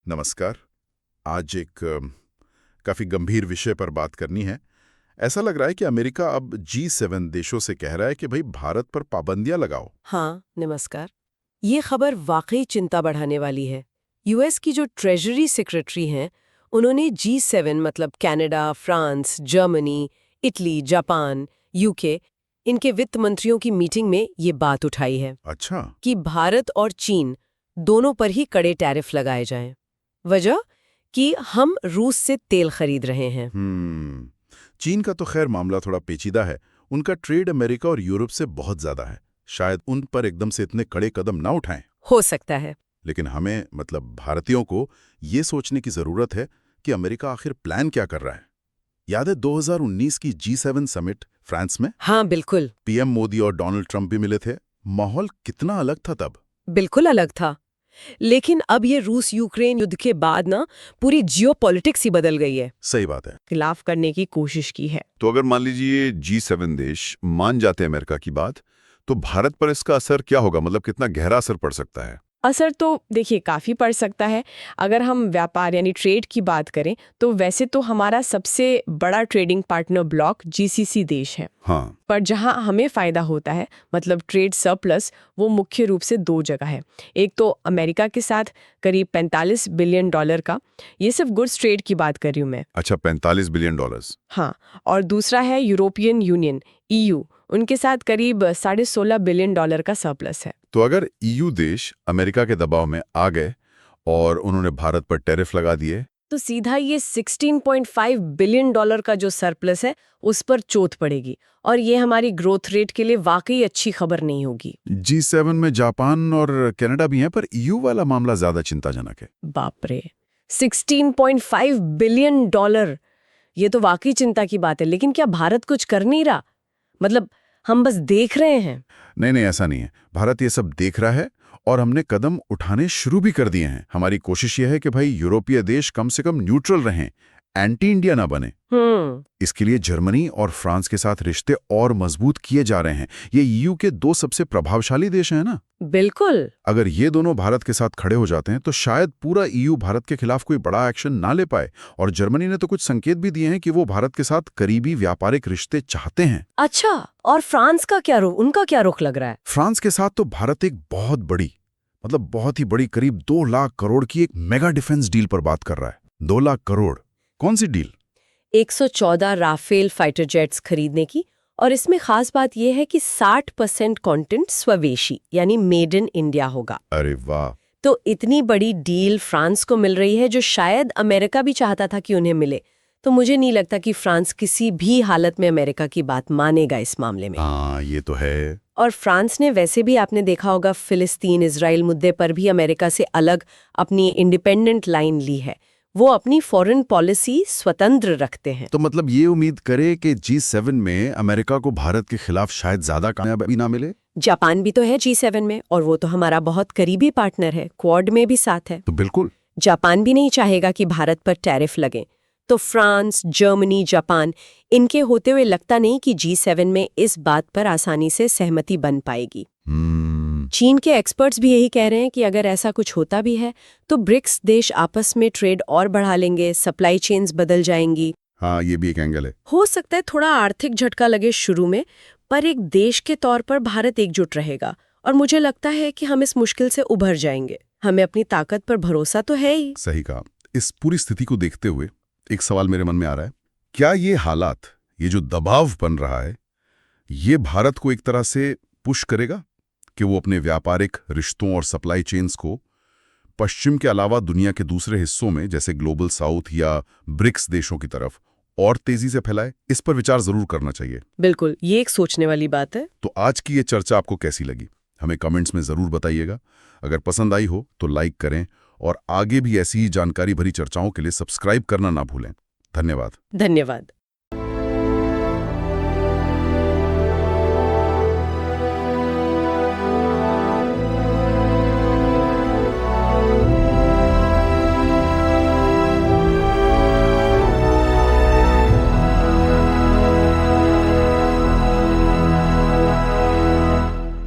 नमस्कार। आज एक काफ़ी गंभीर विषय पर बात करनी है। ऐसा लग रहा है कि अमेरिका अब G7 देशों से कह रहा है कि भाई भारत पर पाबंदियां लगाओ। हाँ, नमस्कार। ये खबर वाकई चिंता बढ़ाने वाली है। यूएस की जो ट्रेजरी सेक्रेटरी हैं, उन्होंने G7 मतलब Canada, France, Germany, Italy, Japan, UK, इनके वित्त मंत्रियों की मीटिंग में ये बात उठाई है अच्छा। कि भारत और चीन दोनों पर ही कड़े टैरिफ लगाए जाएं। वजह कि हम रूस से तेल खरीद रहे हैं। चीन का तो खैर मामला थोड़ा पेचीदा है। उनका ट्रेड अमेरिका और यूरोप से बहुत ज़्यादा है। शायद उन पर एकदम से इतने कड़े कदम ना उठाएं। हो सकता है। लेकिन हमें मतलब भारतीयों को ये सोचने की ज़रूरत है कि अमेरिका आखिर प्लान क्या कर रहा है। याद है 2019 की G7 समिट फ्रांस में? हाँ, बिल्कुल। पीएम मोदी और डोनाल्ड ट्रंप भी मिले थे। माहौल कितना अलग था तब। बिल्कुल अलग था। लेकिन अब ये रूस यूक्रेन युद्ध के बाद ना पूरी जियोपॉलिटिक्स ही बदल गई है। सही बात है। खिलाफ करने की कोशिश की है। तो अगर मान लीजिए G7 देश मान जाते हैं अमेरिका की बात, तो भारत पर इसका असर क्या होगा? मतलब कितना गहरा असर पड़ सकता है? असर तो देखिए काफ़ी पड़ सकता है। अगर हम व्यापार यानी ट्रेड की बात करें तो वैसे तो हमारा सबसे बड़ा ट्रेडिंग पार्टनर ब्लॉक GCC देश है। हाँ। पर जहां हमें फ़ायदा होता है मतलब ट्रेड सरप्लस, वो मुख्य रूप से दो जगह है। एक तो अमेरिका के साथ करीब $45 बिलियन का, ये सिर्फ गुड्स ट्रेड की बात कर रही हूँ मैं। अच्छा, $45 बिलियन। हाँ, और दूसरा है यूरोपियन यूनियन EU, उनके साथ करीब $16.5 बिलियन का सरप्लस है। तो अगर EU देश अमेरिका के दबाव में आ गए और उन्होंने भारत पर टैरिफ लगा दिए, तो सीधा ये $16.5 बिलियन का जो सरप्लस है उस पर चोट पड़ेगी और ये हमारी ग्रोथ रेट के लिए वाकई अच्छी खबर नहीं होगी। G7 में जापान और कनाडा भी हैं, पर EU वाला मामला ज्यादा चिंताजनक है। बाप रे, $16.5 बिलियन, ये तो वाकई चिंता की बात है। लेकिन क्या भारत कुछ कर नहीं रहा? मतलब हम बस देख रहे हैं? नहीं, ऐसा नहीं है। भारत ये सब देख रहा है और हमने कदम उठाने शुरू भी कर दिए हैं। हमारी कोशिश ये है कि भाई यूरोपीय देश कम से कम न्यूट्रल रहें, एंटी इंडिया ना बने। इसके लिए जर्मनी और फ्रांस के साथ रिश्ते और मजबूत किए जा रहे हैं। ये EU के दो सबसे प्रभावशाली देश हैं ना। बिल्कुल। अगर ये दोनों भारत के साथ खड़े हो जाते हैं तो शायद पूरा EU भारत के खिलाफ कोई बड़ा एक्शन ना ले पाए। और जर्मनी ने तो कुछ संकेत भी दिए हैं कि वो भारत के साथ करीबी व्यापारिक रिश्ते चाहते हैं। अच्छा, और फ्रांस का क्या रुख, उनका क्या रुख लग रहा है? फ्रांस के साथ तो भारत एक बहुत बड़ी, मतलब बहुत ही बड़ी, करीब 2 लाख करोड़ की एक मेगा डिफेंस डील पर बात कर रहा है। 2 लाख करोड़। कौन सी डील? 114 राफेल फाइटर जेट्स खरीदने की। और इसमें खास बात यह है कि 60% कंटेंट स्वदेशी यानी मेड इन इंडिया होगा। अरे वाह। तो इतनी बड़ी डील फ्रांस को मिल रही है जो शायद अमेरिका भी चाहता था कि उन्हें मिले। तो मुझे नहीं लगता कि फ्रांस किसी भी हालत में अमेरिका की बात मानेगा इस मामले में। हाँ, ये तो है। और फ्रांस ने वैसे भी, आपने देखा होगा, फिलिस्तीन इजराइल मुद्दे पर भी अमेरिका से अलग अपनी इंडिपेंडेंट लाइन ली है। वो अपनी फॉरेन पॉलिसी स्वतंत्र रखते हैं। तो मतलब ये उम्मीद करे कि G7 में अमेरिका को भारत के खिलाफ शायद ज्यादा कामयाबी ना मिले। जापान भी तो है G7 में और वो तो हमारा बहुत करीबी पार्टनर है, क्वाड में भी साथ है। तो बिल्कुल जापान भी नहीं चाहेगा कि भारत पर टैरिफ लगे। तो फ्रांस, जर्मनी, जापान, इनके होते हुए लगता नहीं कि G7 में इस बात पर आसानी से सहमति बन पाएगी। चीन के एक्सपर्ट्स भी यही कह रहे हैं कि अगर ऐसा कुछ होता भी है तो ब्रिक्स देश आपस में ट्रेड और बढ़ा लेंगे, सप्लाई चेन्स बदल जाएंगी। हाँ, ये भी एक एंगल है। हो सकता है थोड़ा आर्थिक झटका लगे शुरू में, पर एक देश के तौर पर भारत एकजुट रहेगा और मुझे लगता है कि हम इस मुश्किल से उभर जाएंगे। हमें अपनी ताकत पर भरोसा तो है ही। सही कहा। इस पूरी स्थिति को देखते हुए एक सवाल मेरे मन में आ रहा है, क्या ये हालात, ये जो दबाव बन रहा है, ये भारत को एक तरह से पुश करेगा कि वो अपने व्यापारिक रिश्तों और सप्लाई चेन्स को पश्चिम के अलावा दुनिया के दूसरे हिस्सों में जैसे ग्लोबल साउथ या ब्रिक्स देशों की तरफ और तेजी से फैलाए? इस पर विचार जरूर करना चाहिए। बिल्कुल, ये एक सोचने वाली बात है। तो आज की ये चर्चा आपको कैसी लगी, हमें कमेंट्स में जरूर बताइएगा। अगर पसंद आई हो तो लाइक करें और आगे भी ऐसी ही जानकारी भरी चर्चाओं के लिए सब्सक्राइब करना ना भूलें। धन्यवाद। धन्यवाद।